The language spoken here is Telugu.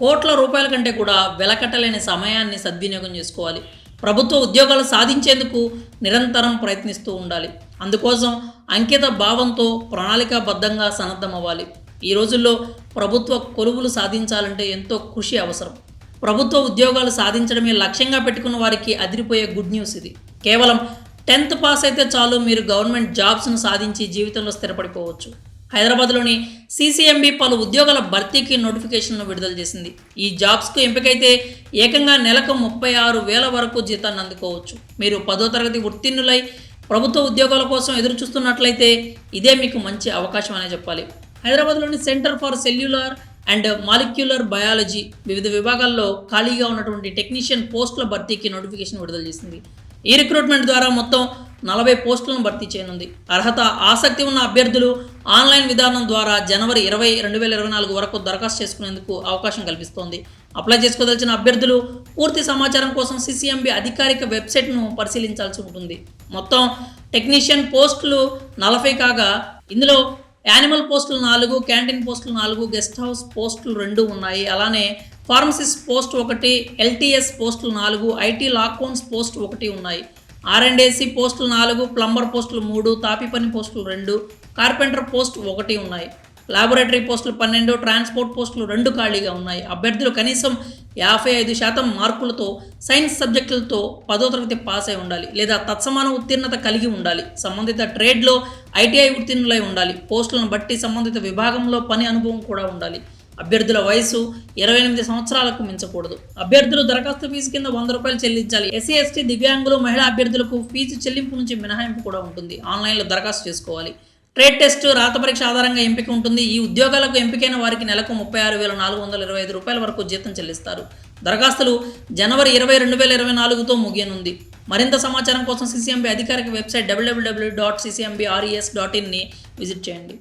కోట్ల రూపాయల కంటే కూడా వెలకట్టలేని సమయాన్ని సద్వినియోగం చేసుకోవాలి. ప్రభుత్వ ఉద్యోగాలు సాధించేందుకు నిరంతరం ప్రయత్నిస్తూ ఉండాలి. అందుకోసం అంకిత భావంతో ప్రణాళికాబద్ధంగా సన్నద్ధమవ్వాలి. ఈ రోజుల్లో ప్రభుత్వ కొలువులు సాధించాలంటే ఎంతో కృషి అవసరం. ప్రభుత్వ ఉద్యోగాలు సాధించడమే లక్ష్యంగా పెట్టుకున్న వారికి అదిరిపోయే గుడ్ న్యూస్ ఇది. కేవలం 10th పాస్ అయితే చాలు, మీరు గవర్నమెంట్ జాబ్స్ను సాధించి జీవితంలో స్థిరపడిపోవచ్చు. హైదరాబాద్లోని సీసీఎంబీ పలు ఉద్యోగాల భర్తీకి నోటిఫికేషన్ను విడుదల చేసింది. ఈ జాబ్స్కు ఎంపికైతే ఏకంగా నెలకు 36,000 వరకు జీతాన్ని అందుకోవచ్చు. మీరు 10వ తరగతి ఉత్తీర్ణులై ప్రభుత్వ ఉద్యోగాల కోసం ఎదురు చూస్తున్నట్లయితే ఇదే మీకు మంచి అవకాశం అనే చెప్పాలి. హైదరాబాద్లోని centre for cellular and molecular biology వివిధ విభాగాల్లో ఖాళీగా ఉన్నటువంటి టెక్నీషియన్ పోస్టుల భర్తీకి నోటిఫికేషన్ విడుదల చేసింది. ఈ రిక్రూట్మెంట్ ద్వారా మొత్తం 40 పోస్టులను భర్తీ చేయనుంది. అర్హత, ఆసక్తి ఉన్న అభ్యర్థులు ఆన్లైన్ విధానం ద్వారా జనవరి 20, 2024 వరకు దరఖాస్తు చేసుకునేందుకు అవకాశం కల్పిస్తోంది. అప్లై చేసుకోదలిచిన అభ్యర్థులు పూర్తి సమాచారం కోసం సీసీఎంబీ అధికారిక వెబ్సైట్ను పరిశీలించాల్సి ఉంటుంది. మొత్తం టెక్నీషియన్ పోస్టులు 40 కాగా ఇందులో యానిమల్ పోస్టులు 4, క్యాంటీన్ పోస్టులు 4, గెస్ట్ హౌస్ పోస్టులు 2 ఉన్నాయి. అలానే ఫార్మసిస్ట్ పోస్ట్ 1, ఎల్టీఎస్ పోస్టులు 4, ఐటీ లాకౌన్స్ పోస్ట్ 1 ఉన్నాయి. R&AC పోస్టులు 4, ప్లంబర్ పోస్టులు 3, తాపీ పని పోస్టులు 2, కార్పెంటర్ పోస్ట్ 1 ఉన్నాయి. లాబొరేటరీ పోస్టులు 12, ట్రాన్స్పోర్ట్ పోస్టులు 2 ఖాళీగా ఉన్నాయి. అభ్యర్థులు కనీసం 55% మార్కులతో సైన్స్ సబ్జెక్టులతో 10వ తరగతి పాస్ అయి ఉండాలి లేదా తత్సమాన ఉత్తీర్ణత కలిగి ఉండాలి. సంబంధిత ట్రేడ్లో ఐటీఐ ఉత్తీర్ణులై ఉండాలి. పోస్టులను బట్టి సంబంధిత విభాగంలో పని అనుభవం కూడా ఉండాలి. అభ్యర్థుల వయసు 28 సంవత్సరాలకు మించకూడదు. అభ్యర్థులు దరఖాస్తు ఫీజు కింద 100 రూపాయలు చెల్లించాలి. ఎస్సీ, ఎస్టీ, దివ్యాంగులు, మహిళా అభ్యర్థులకు ఫీజు చెల్లింపు నుంచి మినహాయింపు కూడా ఉంటుంది. ఆన్లైన్లో దరఖాస్తు చేసుకోవాలి. ట్రేడ్ టెస్ట్, రాత పరీక్ష ఆధారంగా ఎంపిక ఉంటుంది. ఈ ఉద్యోగాలకు ఎంపికైన వారికి నెలకు 36,425 రూపాయల వరకు జీతం చెల్లిస్తారు. దరఖాస్తులు జనవరి 20, 2024తో ముగియనుంది. మరింత సమాచారం కోసం సీసీఎంబీ అధికారిక వెబ్సైట్ www.ccmbres.in ని విజిట్ చేయండి.